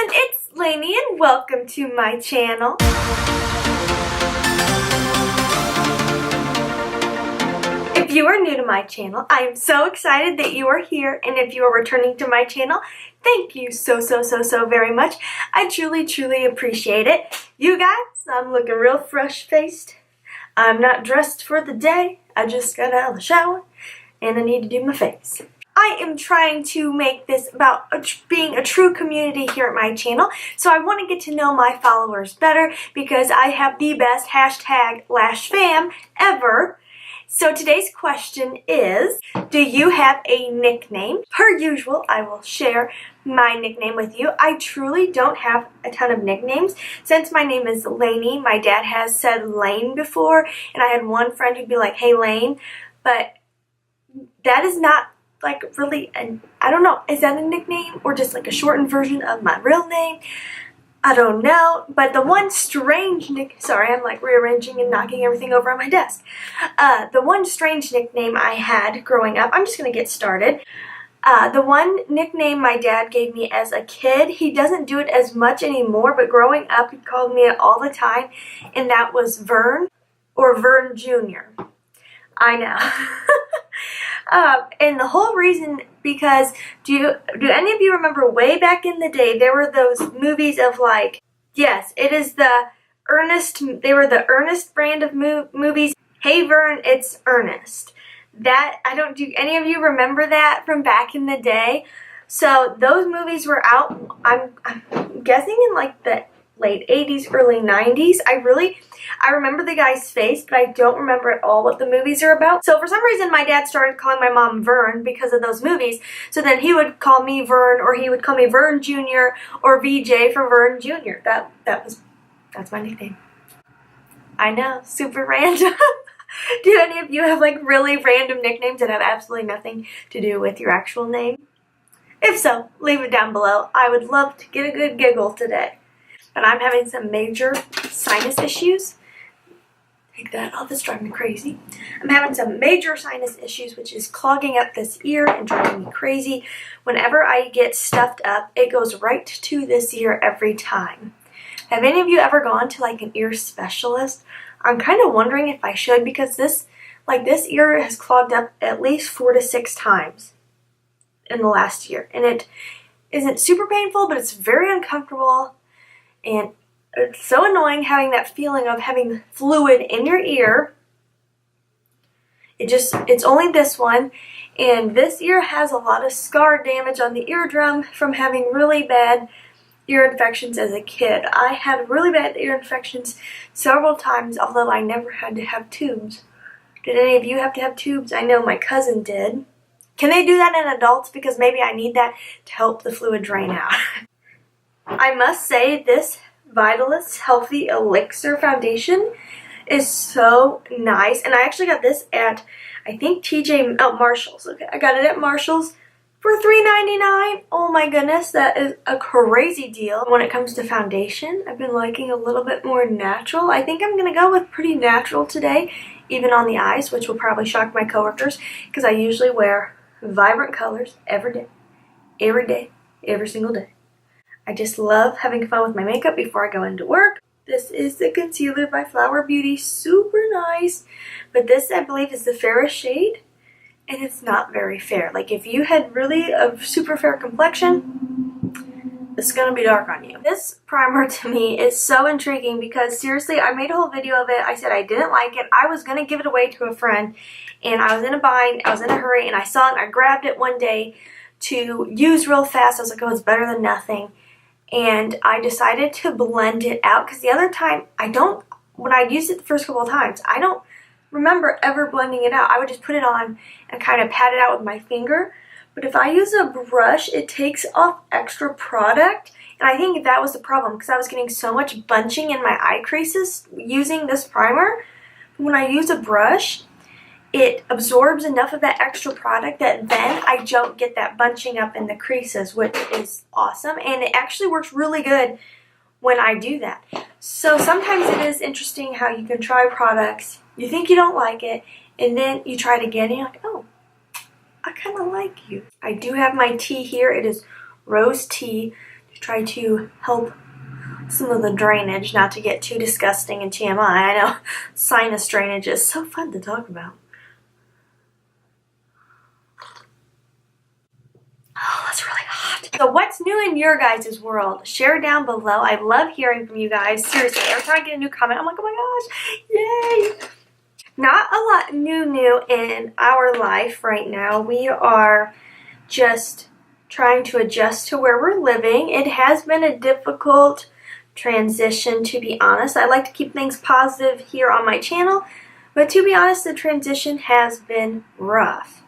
everyone, it's Laynie and welcome to my channel. If you are new to my channel, I am so excited that you are here, and if you are returning to my channel, thank you so very much. I truly appreciate it. You guys, I'm looking real fresh-faced. I'm not dressed for the day. I just got out of the shower and I need to do my face. I am trying to make this about being a true community here at my channel, so I want to get to know my followers better because I have the best #LashFam ever. So today's question is, do you have a nickname? Per usual, I will share my nickname with you. I truly don't have a ton of nicknames. Since my name is Laynie, my dad has said Lane before, and I had one friend who'd be like, hey Lane, but that is not like really, I don't know, is that a nickname or just like a shortened version of my real name? I don't know, but the one strange sorry, I'm like rearranging and knocking everything over on my desk. The one strange nickname I had growing up, I'm just going to get started. The one nickname my dad gave me as a kid, he doesn't do it as much anymore, but growing up he called me it all the time, and that was Vern, or Vern Jr. I know. And the whole reason, because do any of you remember way back in the day, there were those movies of like, yes, it is the Ernest, they were the Ernest brand of movies. Hey Vern, it's Ernest. That, do any of you remember that from back in the day? So those movies were out, I'm guessing in like the late 80s, early 90s. I remember the guy's face, but I don't remember at all what the movies are about. So for some reason, my dad started calling my mom Vern because of those movies. So then he would call me Vern, or he would call me Vern Jr. or VJ for Vern Jr. That's my nickname. I know, super random. Do any of you have like really random nicknames that have absolutely nothing to do with your actual name? If so, leave it down below. I would love to get a good giggle today. But I'm having some major sinus issues. Take that off, it's driving me crazy. I'm having some major sinus issues, which is clogging up this ear and driving me crazy. Whenever I get stuffed up, it goes right to this ear every time. Have any of you ever gone to like an ear specialist? I'm kind of wondering if I should, because this ear has clogged up at least 4 to 6 times in the last year. And it isn't super painful, but it's very uncomfortable. And it's so annoying having that feeling of having fluid in your ear. It's only this one. And this ear has a lot of scar damage on the eardrum from having really bad ear infections as a kid. I had really bad ear infections several times, although I never had to have tubes. Did any of you have to have tubes? I know my cousin did. Can they do that in adults? Because maybe I need that to help the fluid drain out. I must say, this Vitalist Healthy Elixir Foundation is so nice. And I actually got this at, I think, Marshall's. Okay, I got it at Marshall's for $3.99. Oh my goodness, that is a crazy deal. When it comes to foundation, I've been liking a little bit more natural. I think I'm going to go with pretty natural today, even on the eyes, which will probably shock my coworkers because I usually wear vibrant colors every day, every single day. I just love having fun with my makeup before I go into work. This is the concealer by Flower Beauty. Super nice. But this, I believe, is the fairest shade. And it's not very fair. Like, if you had really a super fair complexion, it's going to be dark on you. This primer, to me, is so intriguing because, seriously, I made a whole video of it. I said I didn't like it. I was going to give it away to a friend. And I was in a bind. I was in a hurry. And I saw it and I grabbed it one day to use real fast. I was like, oh, it's better than nothing. And I decided to blend it out because the other time, when I used it the first couple of times, I don't remember ever blending it out. I would just put it on and kind of pat it out with my finger. But if I use a brush, it takes off extra product. And I think that was the problem because I was getting so much bunching in my eye creases using this primer. When I use a brush, it absorbs enough of that extra product that then I don't get that bunching up in the creases, which is awesome. And it actually works really good when I do that. So sometimes it is interesting how you can try products, you think you don't like it, and then you try it again and you're like, oh, I kind of like you. I do have my tea here. It is rose tea. try to help some of the drainage, not to get too disgusting and TMI. I know sinus drainage is so fun to talk about. Oh, that's really hot. So what's new in your guys' world? Share down below. I love hearing from you guys. Seriously, every time I get a new comment, I'm like, oh my gosh, yay! Not a lot new in our life right now. We are just trying to adjust to where we're living. It has been a difficult transition, to be honest. I like to keep things positive here on my channel, but to be honest, the transition has been rough.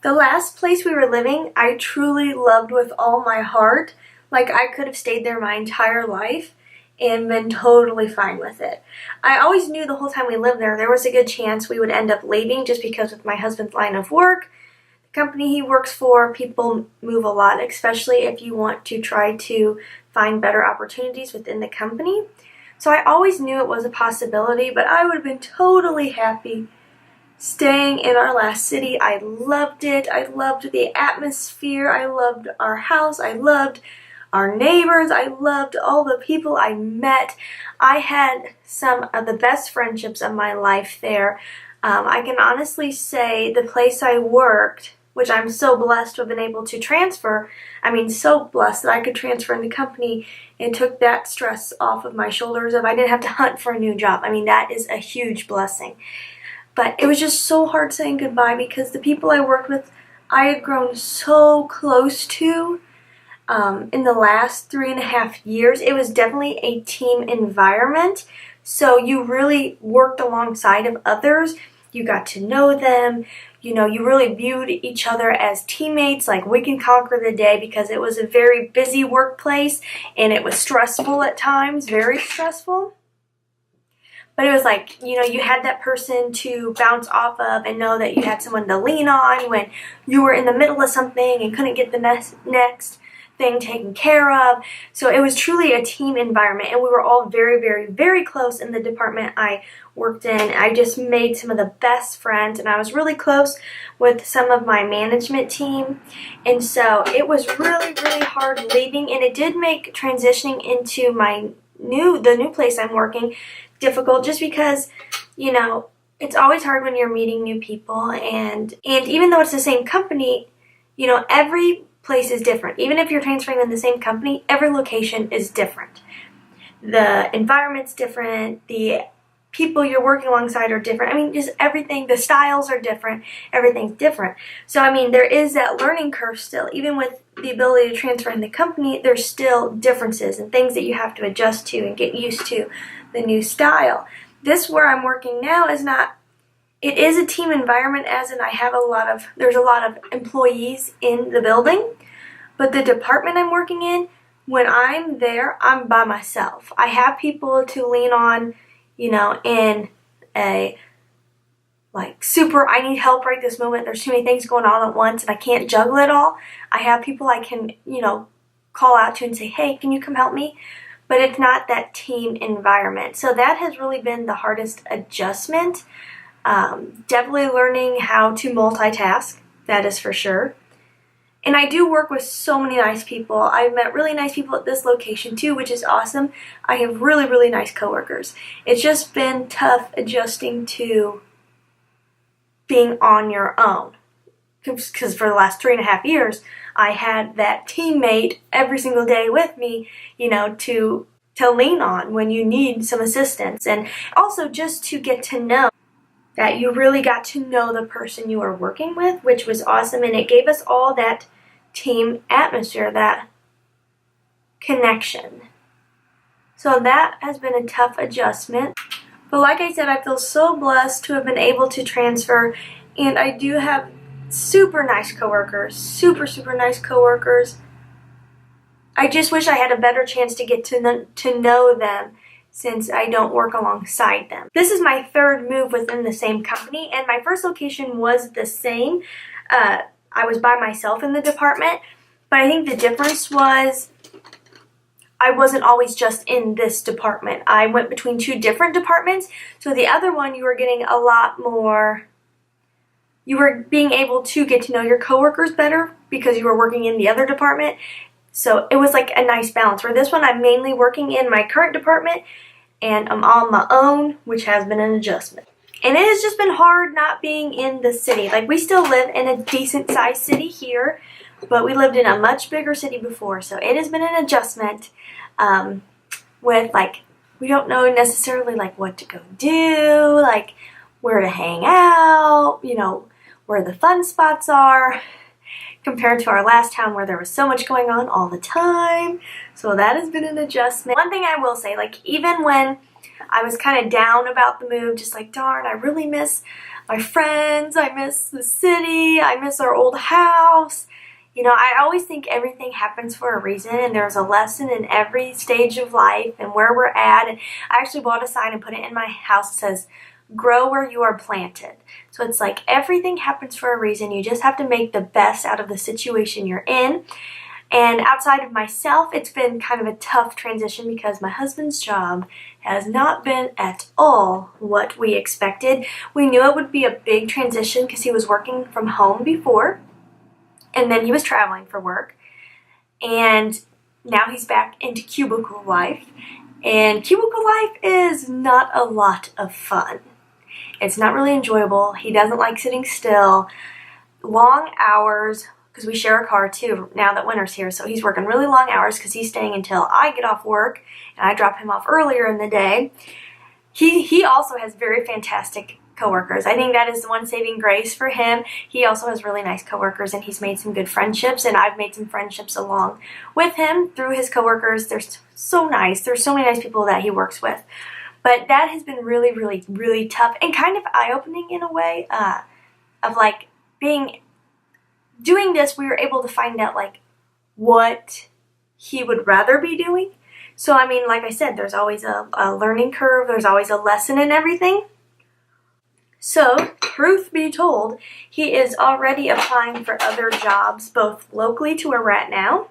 The last place we were living, I truly loved with all my heart. Like, I could have stayed there my entire life and been totally fine with it. I always knew the whole time we lived there was a good chance we would end up leaving, just because with my husband's line of work, the company he works for, people move a lot, especially if you want to try to find better opportunities within the company. So I always knew it was a possibility, but I would have been totally happy staying in our last city. I loved it. I loved the atmosphere. I loved our house. I loved our neighbors. I loved all the people I met. I had some of the best friendships of my life there. I can honestly say the place I worked, which I'm so blessed to have been able to transfer, so blessed that I could transfer in the company and took that stress off of my shoulders if I didn't have to hunt for a new job. that is a huge blessing. But it was just so hard saying goodbye, because the people I worked with, I had grown so close to in the last 3.5 years. It was definitely a team environment. So you really worked alongside of others. You got to know them. You really viewed each other as teammates, like we can conquer the day, because it was a very busy workplace and it was stressful at times, very stressful. But it was like, you had that person to bounce off of and know that you had someone to lean on when you were in the middle of something and couldn't get the next thing taken care of. So it was truly a team environment, and we were all very, very, very close in the department I worked in. I just made some of the best friends, and I was really close with some of my management team. And so it was really, really hard leaving, and it did make transitioning into the new place I'm working difficult, just because, it's always hard when you're meeting new people, and even though it's the same company, every place is different. Even if you're transferring in the same company, every location is different. The environment's different, the people you're working alongside are different. Just everything, the styles are different, everything's different. So, there is that learning curve still. Even with the ability to transfer in the company, there's still differerences and things that you have to adjust to and get used to the new style. This, where I'm working now, is not, it is a team environment, as in there's a lot of employees in the building, but the department I'm working in, when I'm there, I'm by myself. I have people to lean on, in a I need help right this moment, there's too many things going on at once and I can't juggle it all. I have people I can, call out to and say, hey, can you come help me? But it's not that team environment. So that has really been the hardest adjustment. Definitely learning how to multitask, that is for sure. And I do work with so many nice people. I've met really nice people at this location too, which is awesome. I have really, really nice coworkers. It's just been tough adjusting to being on your own. Because for the last 3.5 years, I had that teammate every single day with me, to lean on when you need some assistance. And also just to get to know that you really got to know the person you were working with, which was awesome. And it gave us all that team atmosphere, that connection. So that has been a tough adjustment. But like I said, I feel so blessed to have been able to transfer. And I do have super nice coworkers, super nice coworkers. I just wish I had a better chance to get to know them, since I don't work alongside them. This is my third move within the same company, and my first location was the same. I was by myself in the department, but I think the difference was I wasn't always just in this department. I went between 2 different departments, so the other one you were getting a lot more, you were being able to get to know your coworkers better because you were working in the other department. So it was like a nice balance. Where this one, I'm mainly working in my current department and I'm on my own, which has been an adjustment. And it has just been hard not being in the city. Like, we still live in a decent sized city here, but we lived in a much bigger city before. So it has been an adjustment with, like, we don't know necessarily, like, what to go do, like, where to hang out, you know, where the fun spots are, compared to our last town where there was so much going on all the time. So that has been an adjustment. One thing I will say, like, even when I was kind of down about the move, just like, darn, I really miss my friends, I miss the city, I miss our old house. You know, I always think everything happens for a reason, and there's a lesson in every stage of life and where we're at. And I actually bought a sign and put it in my house that says, grow where you are planted. So it's like everything happens for a reason. You just have to make the best out of the situation you're in. And outside of myself, it's been kind of a tough transition because my husband's job has not been at all what we expected. We knew it would be a big transition because he was working from home before, and then he was traveling for work. And now he's back into cubicle life. And cubicle life is not a lot of fun. It's not really enjoyable. He doesn't like sitting still. Long hours, because we share a car too now that winter's here. So he's working really long hours because he's staying until I get off work and I drop him off earlier in the day. He also has very fantastic coworkers. I think that is the one saving grace for him. He also has really nice coworkers, and he's made some good friendships, and I've made some friendships along with him through his coworkers. They're so nice. There's so many nice people that he works with. But that has been really, really, really tough and kind of eye-opening in a way of like doing this, we were able to find out like what he would rather be doing. So, I mean, like I said, there's always a learning curve. There's always a lesson in everything. So, truth be told, he is already applying for other jobs, both locally to where we're at now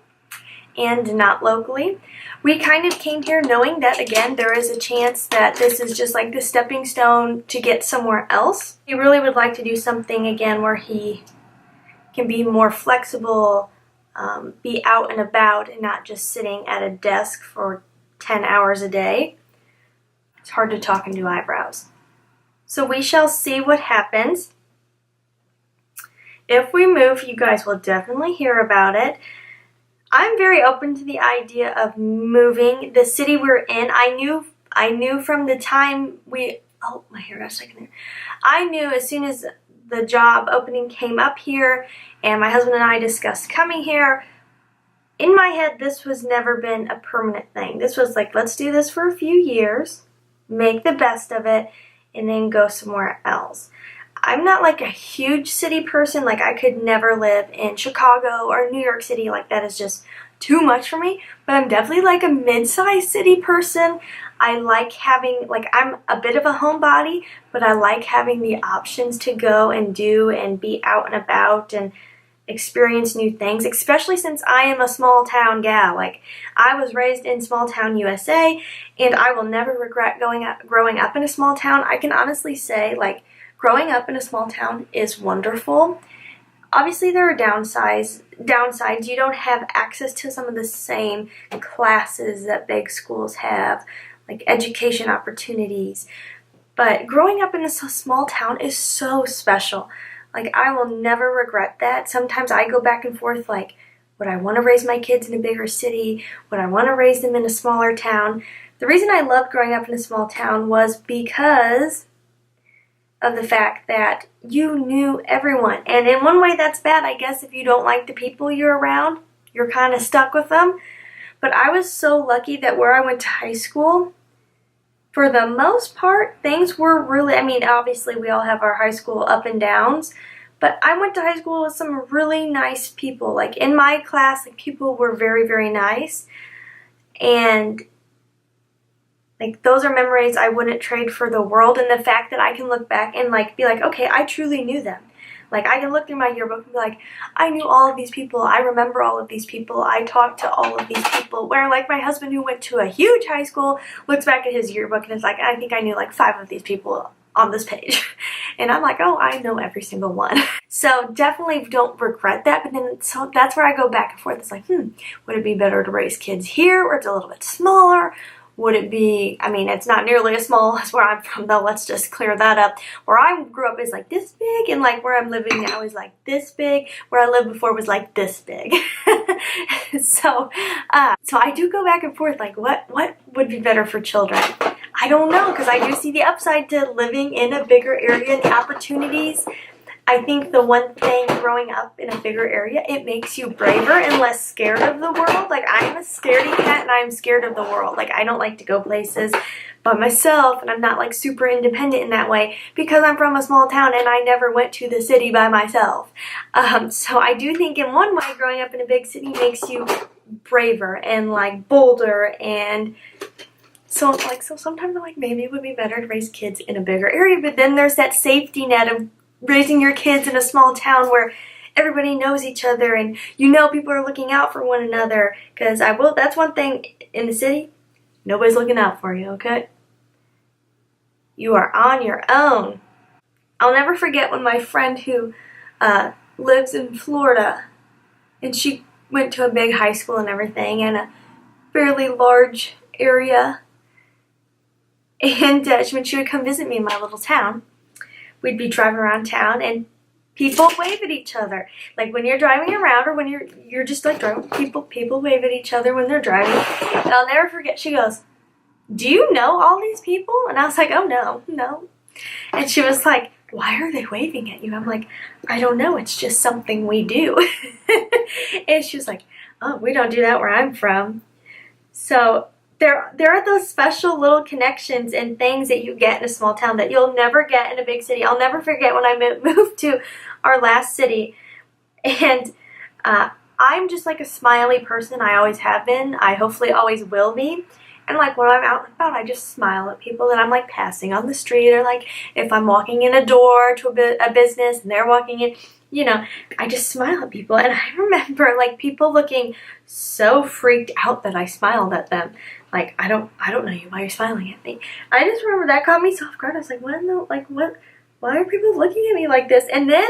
and not locally. We kind of came here knowing that, again, there is a chance that this is just like the stepping stone to get somewhere else. He really would like to do something, again, where he can be more flexible, be out and about, and not just sitting at a desk for 10 hours a day. It's hard to talk and do eyebrows. So we shall see what happens. If we move, you guys will definitely hear about it. I'm very open to the idea of moving. The city we're in, I knew from the time oh, my hair got stuck in there. I knew as soon as the job opening came up here and my husband and I discussed coming here, in my head, this was never been a permanent thing. This was like, let's do this for a few years, make the best of it, and then go somewhere else. I'm not like a huge city person. Like, I could never live in Chicago or New York City. Like, that is just too much for me. But I'm definitely like a mid-sized city person. I like having, like, I'm a bit of a homebody, but I like having the options to go and do and be out and about and experience new things, especially since I am a small town gal. Like, I was raised in small town USA, and I will never regret growing up in a small town. I can honestly say, like, growing up in a small town is wonderful. Obviously, there are downsides. You don't have access to some of the same classes that big schools have, like education opportunities. But growing up in a small town is so special. Like, I will never regret that. Sometimes I go back and forth, like, would I want to raise my kids in a bigger city? Would I want to raise them in a smaller town? The reason I loved growing up in a small town was because of the fact that you knew everyone. And in one way that's bad, I guess. If you don't like the people you're around, you're kind of stuck with them. But I was so lucky that where I went to high school, for the most part, things were really, I mean, obviously we all have our high school up and downs, but I went to high school with some really nice people. Like, in my class, like, people were very, very nice. And like, those are memories I wouldn't trade for the world. And the fact that I can look back and like be like, okay, I truly knew them. Like, I can look through my yearbook and be like, I knew all of these people. I remember all of these people. I talked to all of these people. Where, like, my husband, who went to a huge high school, looks back at his yearbook and is like, I think I knew like 5 of these people on this page. And I'm like, oh, I know every single one. So definitely don't regret that. But then so that's where I go back and forth. It's like, would it be better to raise kids here where it's a little bit smaller? Would it be, I mean, it's not nearly as small as where I'm from, though. Let's just clear that up. Where I grew up is like this big, and like where I'm living now is like this big. Where I lived before was like this big. So I do go back and forth, like what would be better for children? I don't know, because I do see the upside to living in a bigger area and the opportunities. I think the one thing growing up in a bigger area, it makes you braver and less scared of the world. Like, I'm a scaredy cat and I'm scared of the world. Like, I don't like to go places by myself, and I'm not like super independent in that way because I'm from a small town and I never went to the city by myself. So I do think in one way growing up in a big city makes you braver and like bolder, and so sometimes I'm like, maybe it would be better to raise kids in a bigger area, but then there's that safety net of raising your kids in a small town where everybody knows each other and you know people are looking out for one another. Because that's one thing in the city, nobody's looking out for you, okay? You are on your own. I'll never forget when my friend who lives in Florida, and she went to a big high school and everything in a fairly large area, and when she would come visit me in my little town, we'd be driving around town and people wave at each other. Like when you're driving around, or when you're just like driving, people wave at each other when they're driving. And I'll never forget, she goes, "Do you know all these people?" And I was like, "Oh, no." And she was like, "Why are they waving at you?" I'm like, "I don't know, it's just something we do." And she was like, "Oh, we don't do that where I'm from." So there are those special little connections and things that you get in a small town that you'll never get in a big city. I'll never forget when I moved to our last city, and I'm just like a smiley person. I always have been. I hopefully always will be. And like when I'm out and about, I just smile at people that I'm like passing on the street, or like if I'm walking in a door to a business and they're walking in, you know, I just smile at people. And I remember like people looking so freaked out that I smiled at them. Like, I don't know you, why you're smiling at me. I just remember that caught me so off guard. I was like, why are people looking at me like this? And then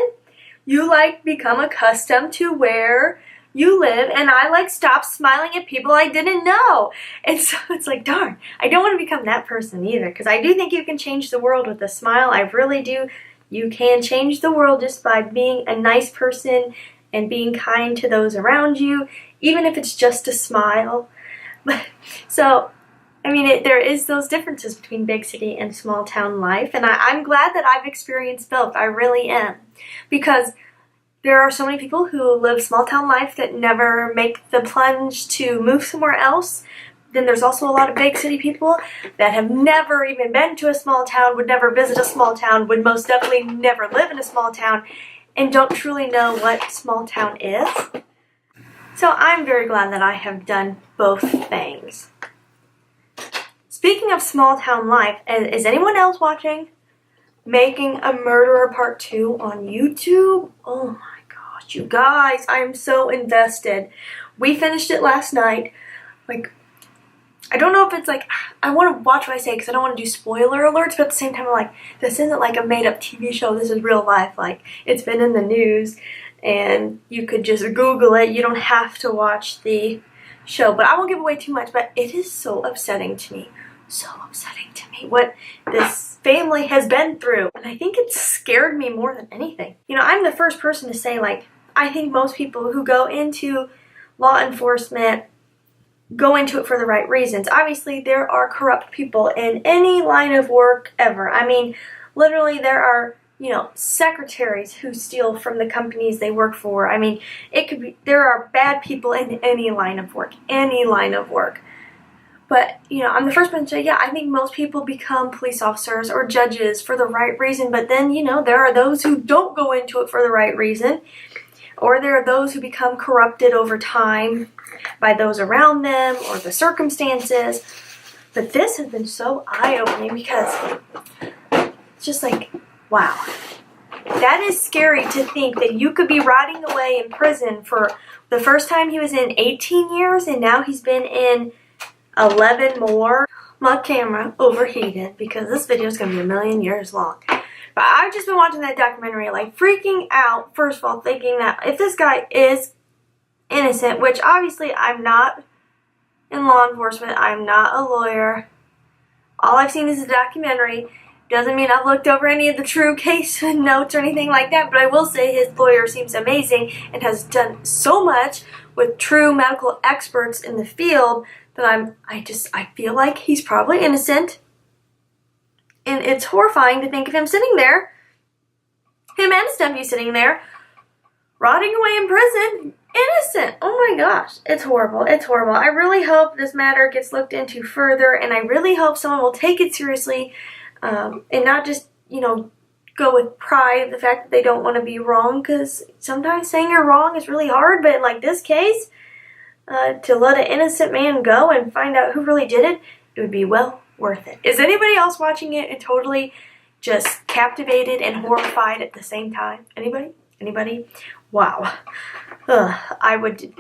you like become accustomed to where you live, and I like stopped smiling at people I didn't know. And so it's like, darn, I don't want to become that person either, because I do think you can change the world with a smile. I really do. You can change the world just by being a nice person and being kind to those around you, even if it's just a smile. So, I mean, there is those differences between big city and small town life, and I'm glad that I've experienced both. I really am, because there are so many people who live small town life that never make the plunge to move somewhere else. Then there's also a lot of big city people that have never even been to a small town, would never visit a small town, would most definitely never live in a small town, and don't truly know what small town is. So I'm very glad that I have done both things. Speaking of small town life, is anyone else watching Making a Murderer Part 2 on YouTube? Oh my gosh, you guys, I am so invested. We finished it last night. Like, I don't know if it's like, I want to watch what I say because I don't want to do spoiler alerts, but at the same time I'm like, this isn't like a made-up TV show, this is real life. Like, it's been in the news and you could just Google it. You don't have to watch the show, but I won't give away too much. But it is so upsetting to me, what this family has been through. And I think it scared me more than anything. You know, I'm the first person to say, like, I think most people who go into law enforcement go into it for the right reasons. Obviously, there are corrupt people in any line of work ever. I mean, literally there are, you know, secretaries who steal from the companies they work for. I mean, there are bad people in any line of work, But, you know, I'm the first one to say, yeah, I think most people become police officers or judges for the right reason. But then, you know, there are those who don't go into it for the right reason. Or there are those who become corrupted over time by those around them or the circumstances. But this has been so eye-opening because it's just like, wow. That is scary to think that you could be rotting away in prison for the first time he was in 18 years and now he's been in 11 more. my camera overheated because this video is going to be 1,000,000 years long. But I've just been watching that documentary, like freaking out, first of all, thinking that if this guy is innocent, which obviously I'm not in law enforcement, I'm not a lawyer. All I've seen is a documentary. Doesn't mean I've looked over any of the true case notes or anything like that, but I will say his lawyer seems amazing and has done so much with true medical experts in the field that I feel like he's probably innocent. And it's horrifying to think of him sitting there, him and his nephew sitting there, rotting away in prison, innocent. Oh my gosh, it's horrible. It's horrible. I really hope this matter gets looked into further, and I really hope someone will take it seriously. And not just, go with pride, the fact that they don't want to be wrong, because sometimes saying you're wrong is really hard, but in like this case, to let an innocent man go and find out who really did it, it would be well worth it. Is anybody else watching it and totally just captivated and horrified at the same time? Anybody? Anybody? Wow. I would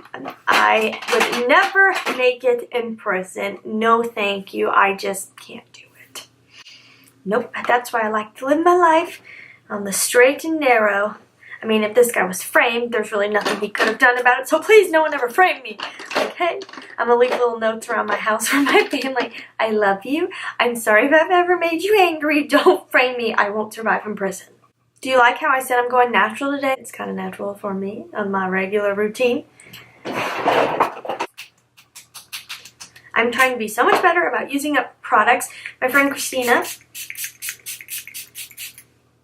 never make it in prison. No thank you. I just can't do it. Nope, that's why I like to live my life on the straight and narrow. I mean, if this guy was framed, there's really nothing he could have done about it, so please, no one ever frame me. Okay? I'm gonna leave little notes around my house for my family. I love you. I'm sorry if I've ever made you angry. Don't frame me. I won't survive in prison. Do you like how I said I'm going natural today? It's kind of natural for me on my regular routine. I'm trying to be so much better about using up products. My friend Christina,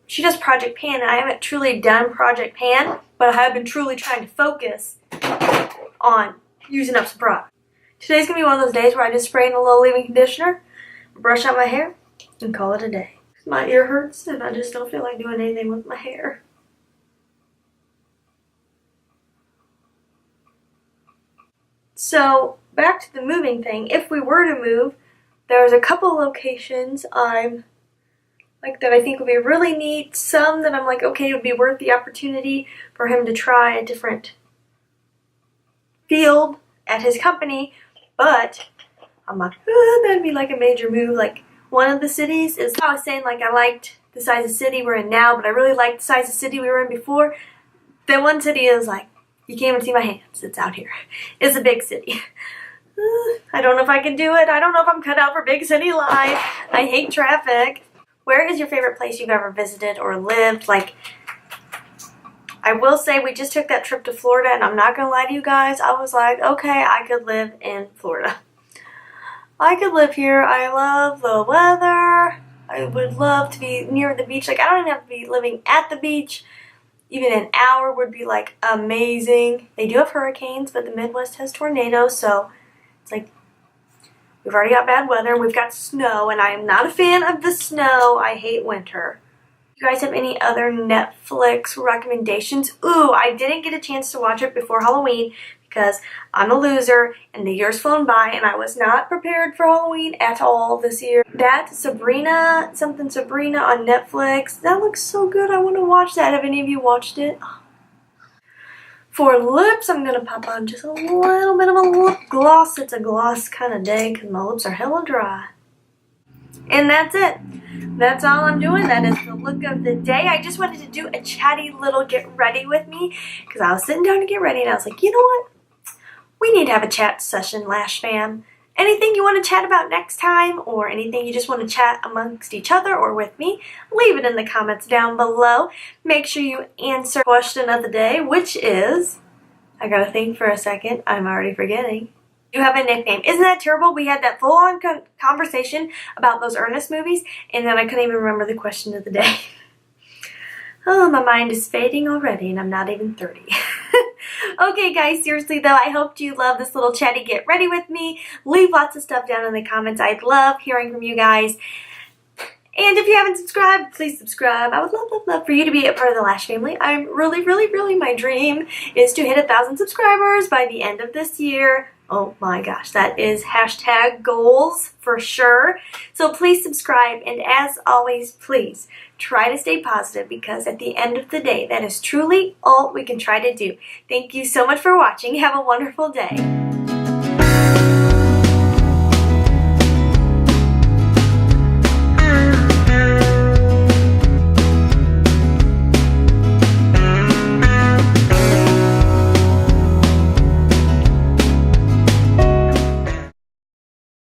she does Project Pan, and I haven't truly done Project Pan, but I have been truly trying to focus on using up some product. Today's going to be one of those days where I just spray in a little leave-in conditioner, brush out my hair, and call it a day. My ear hurts, and I just don't feel like doing anything with my hair. So, back to the moving thing. If we were to move, there's a couple locations that I think would be really neat. Some that I'm like, okay, it would be worth the opportunity for him to try a different field at his company, but I'm like, that'd be like a major move. Like, one of the cities is, I was saying, like, I liked the size of city we're in now, but I really liked the size of city we were in before. The one city is like, you can't even see my hands. It's out here. It's a big city. I don't know if I can do it. I don't know if I'm cut out for big city life. I hate traffic. Where is your favorite place you've ever visited or lived? Like, I will say we just took that trip to Florida, and I'm not going to lie to you guys. I was like, okay, I could live in Florida. I could live here. I love the weather. I would love to be near the beach. Like, I don't even have to be living at the beach. Even an hour would be, like, amazing. They do have hurricanes, but the Midwest has tornadoes, so it's like, we've already got bad weather. We've got snow, and I am not a fan of the snow. I hate winter. You guys have any other Netflix recommendations? Ooh, I didn't get a chance to watch it before Halloween because I'm a loser and the year's flown by and I was not prepared for Halloween at all this year. That Sabrina on Netflix, that looks so good. I want to watch that. Have any of you watched it? For lips, I'm going to pop on just a little bit of a lip gloss. It's a gloss kind of day because my lips are hella dry. And that's it. That's all I'm doing. That is the look of the day. I just wanted to do a chatty little get ready with me because I was sitting down to get ready and I was like, you know what? We need to have a chat session, Lash fam. Anything you want to chat about next time or anything you just want to chat amongst each other or with me, leave it in the comments down below. Make sure you answer question of the day, which is, I gotta think for a second, I'm already forgetting. You have a nickname. Isn't that terrible? We had that full-on conversation about those Ernest movies, and then I couldn't even remember the question of the day. Oh, my mind is fading already, and I'm not even 30. Okay, guys, seriously, though, I hope you love this little chatty get ready with me. Leave lots of stuff down in the comments. I'd love hearing from you guys. And if you haven't subscribed, please subscribe. I would love, love, love for you to be a part of the Lash family. I'm really, my dream is to hit 1,000 subscribers by the end of this year. Oh my gosh, that is hashtag goals for sure. So please subscribe, and as always, please try to stay positive because at the end of the day, that is truly all we can try to do. Thank you so much for watching. Have a wonderful day.